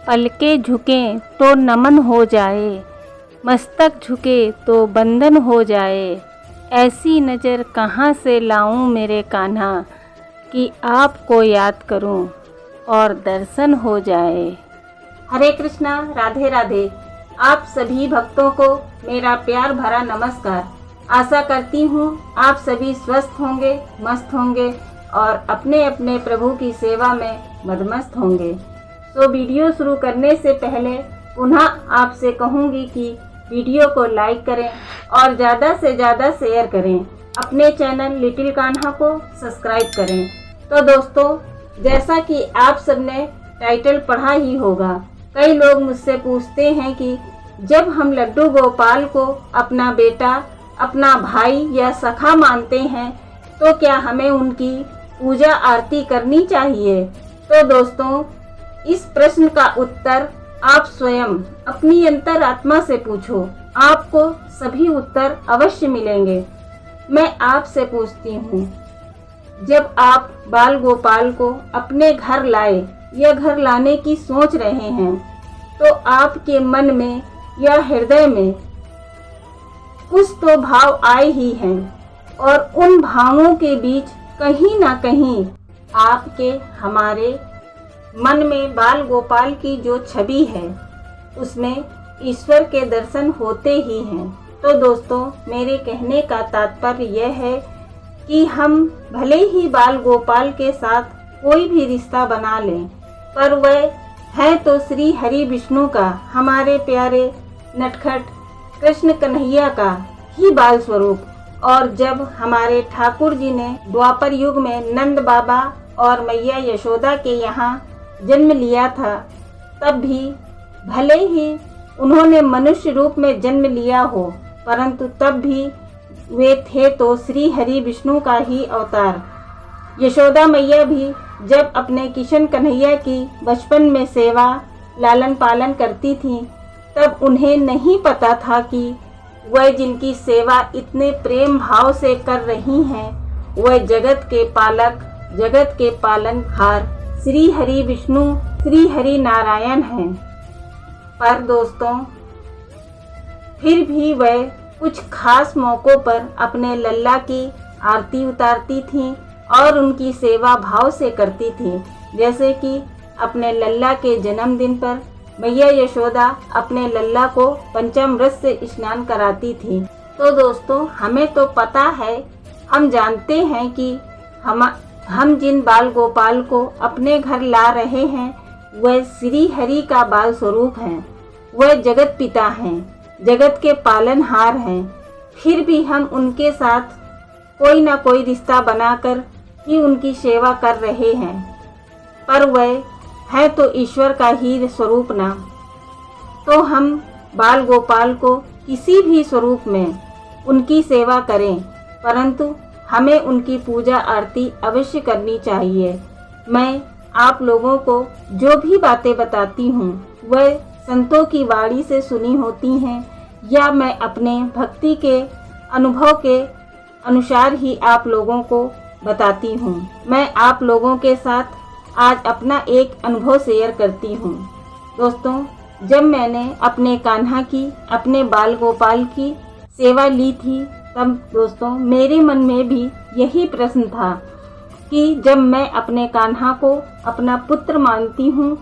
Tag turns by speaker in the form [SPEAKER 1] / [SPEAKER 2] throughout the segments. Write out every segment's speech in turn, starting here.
[SPEAKER 1] पलके झुकें तो नमन हो जाए, मस्तक झुके तो बंधन हो जाए। ऐसी नज़र कहाँ से लाऊं मेरे कान्हा, कि आपको याद करूं और दर्शन हो जाए। हरे कृष्णा, राधे राधे। आप सभी भक्तों को मेरा प्यार भरा नमस्कार। आशा करती हूँ आप सभी स्वस्थ होंगे, मस्त होंगे और अपने अपने प्रभु की सेवा में मदमस्त होंगे। तो वीडियो शुरू करने से पहले पुनः आपसे कहूँगी कि वीडियो को लाइक करें और ज़्यादा से ज़्यादा शेयर करें। अपने चैनल लिटिल कान्हा को सब्सक्राइब करें। तो दोस्तों, जैसा कि आप सबने टाइटल पढ़ा ही होगा, कई लोग मुझसे पूछते हैं कि जब हम लड्डू गोपाल को अपना बेटा, अपना भाई या सखा मानते हैं तो क्या हमें उनकी पूजा आरती करनी चाहिए। तो दोस्तों, इस प्रश्न का उत्तर आप स्वयं अपनी अंतरात्मा से पूछो, आपको सभी उत्तर अवश्य मिलेंगे। मैं आपसे पूछती हूँ, जब आप बाल गोपाल को अपने घर लाए या घर लाने की सोच रहे हैं तो आपके मन में या हृदय में कुछ तो भाव आए ही हैं और उन भावों के बीच कहीं ना कहीं आपके हमारे मन में बाल गोपाल की जो छवि है उसमें ईश्वर के दर्शन होते ही हैं। तो दोस्तों, मेरे कहने का तात्पर्य यह है कि हम भले ही बाल गोपाल के साथ कोई भी रिश्ता बना लें, पर वह है तो श्री हरि विष्णु का, हमारे प्यारे नटखट कृष्ण कन्हैया का ही बाल स्वरूप। और जब हमारे ठाकुर जी ने द्वापर युग में नंद बाबा और मैया यशोदा के यहाँ जन्म लिया था, तब भी भले ही उन्होंने मनुष्य रूप में जन्म लिया हो, परंतु तब भी वे थे तो श्री हरि विष्णु का ही अवतार। यशोदा मैया भी जब अपने किशन कन्हैया की बचपन में सेवा लालन पालन करती थीं, तब उन्हें नहीं पता था कि वह जिनकी सेवा इतने प्रेम भाव से कर रही हैं, वह जगत के पालक, जगत के पालनहार श्री हरि विष्णु, श्री हरि नारायण हैं। पर दोस्तों, फिर भी वह कुछ खास मौक़ों पर अपने लल्ला की आरती उतारती थीं और उनकी सेवा भाव से करती थीं। जैसे कि अपने लल्ला के जन्मदिन पर मैया यशोदा अपने लल्ला को पंचामृत से स्नान कराती थी। तो दोस्तों, हमें तो पता है, हम जानते हैं कि हम जिन बाल गोपाल को अपने घर ला रहे हैं वह श्री हरि का बाल स्वरूप हैं, वह जगत पिता हैं, जगत के पालनहार हैं। फिर भी हम उनके साथ कोई ना कोई रिश्ता बनाकर ही उनकी सेवा कर रहे हैं, पर वह है तो ईश्वर का ही स्वरूप ना। तो हम बाल गोपाल को किसी भी स्वरूप में उनकी सेवा करें, परंतु हमें उनकी पूजा आरती अवश्य करनी चाहिए। मैं आप लोगों को जो भी बातें बताती हूँ वह संतों की वाणी से सुनी होती हैं या मैं अपने भक्ति के अनुभव के अनुसार ही आप लोगों को बताती हूँ। मैं आप लोगों के साथ आज अपना एक अनुभव शेयर करती हूँ। दोस्तों, जब मैंने अपने कान्हा की, अपने बाल गोपाल की सेवा ली थी, तब दोस्तों मेरे मन में भी यही प्रश्न था कि जब मैं अपने कान्हा को अपना पुत्र मानती हूँ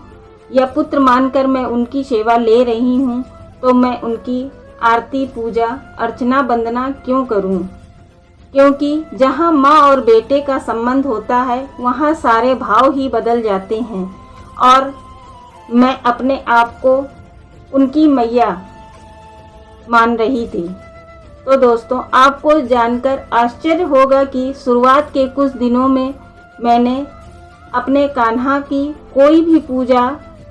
[SPEAKER 1] या पुत्र मानकर मैं उनकी सेवा ले रही हूँ, तो मैं उनकी आरती, पूजा, अर्चना, वंदना क्यों करूँ। क्योंकि जहाँ माँ और बेटे का संबंध होता है वहाँ सारे भाव ही बदल जाते हैं और मैं अपने आप को उनकी मैया मान रही थी। तो दोस्तों, आपको जानकर आश्चर्य होगा कि शुरुआत के कुछ दिनों में मैंने अपने कान्हा की कोई भी पूजा,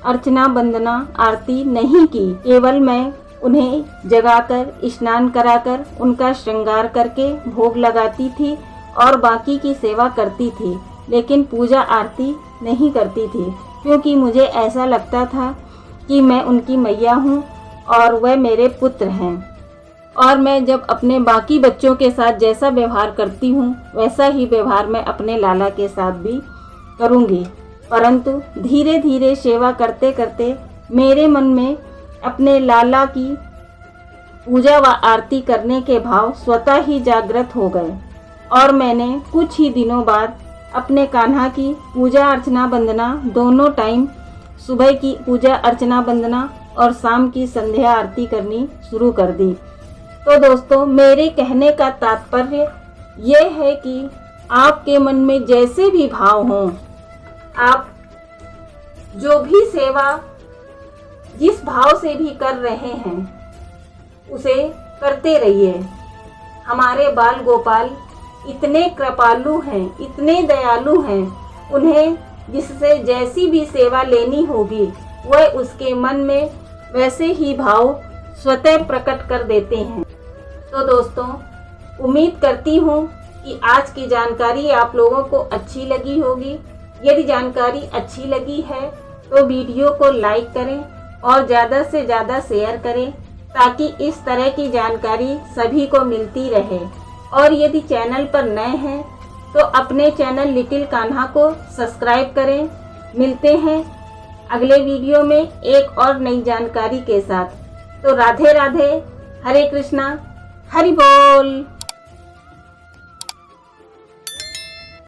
[SPEAKER 1] अर्चना, वंदना, आरती नहीं की। केवल मैं उन्हें जगाकर, स्नान कराकर, उनका श्रृंगार करके भोग लगाती थी और बाकी की सेवा करती थी, लेकिन पूजा आरती नहीं करती थी, क्योंकि मुझे ऐसा लगता था कि मैं उनकी मैया हूँ और वह मेरे पुत्र हैं और मैं जब अपने बाकी बच्चों के साथ जैसा व्यवहार करती हूँ वैसा ही व्यवहार मैं अपने लाला के साथ भी करूँगी। परंतु धीरे धीरे सेवा करते करते मेरे मन में अपने लाला की पूजा व आरती करने के भाव स्वतः ही जागृत हो गए और मैंने कुछ ही दिनों बाद अपने कान्हा की पूजा अर्चना वंदना दोनों टाइम, सुबह की पूजा अर्चना वंदना और शाम की संध्या आरती करनी शुरू कर दी। तो दोस्तों, मेरे कहने का तात्पर्य ये है कि आपके मन में जैसे भी भाव हों, आप जो भी सेवा जिस भाव से भी कर रहे हैं उसे करते रहिए। हमारे बाल गोपाल इतने कृपालु हैं, इतने दयालु हैं, उन्हें जिससे जैसी भी सेवा लेनी होगी वह उसके मन में वैसे ही भाव स्वतः प्रकट कर देते हैं। तो दोस्तों, उम्मीद करती हूँ कि आज की जानकारी आप लोगों को अच्छी लगी होगी। यदि जानकारी अच्छी लगी है तो वीडियो को लाइक करें और ज़्यादा से ज़्यादा शेयर करें ताकि इस तरह की जानकारी सभी को मिलती रहे। और यदि चैनल पर नए हैं तो अपने चैनल लिटिल कान्हा को सब्सक्राइब करें। मिलते हैं अगले वीडियो में एक और नई जानकारी के साथ। तो राधे राधे, हरे कृष्णा, हरि बोल।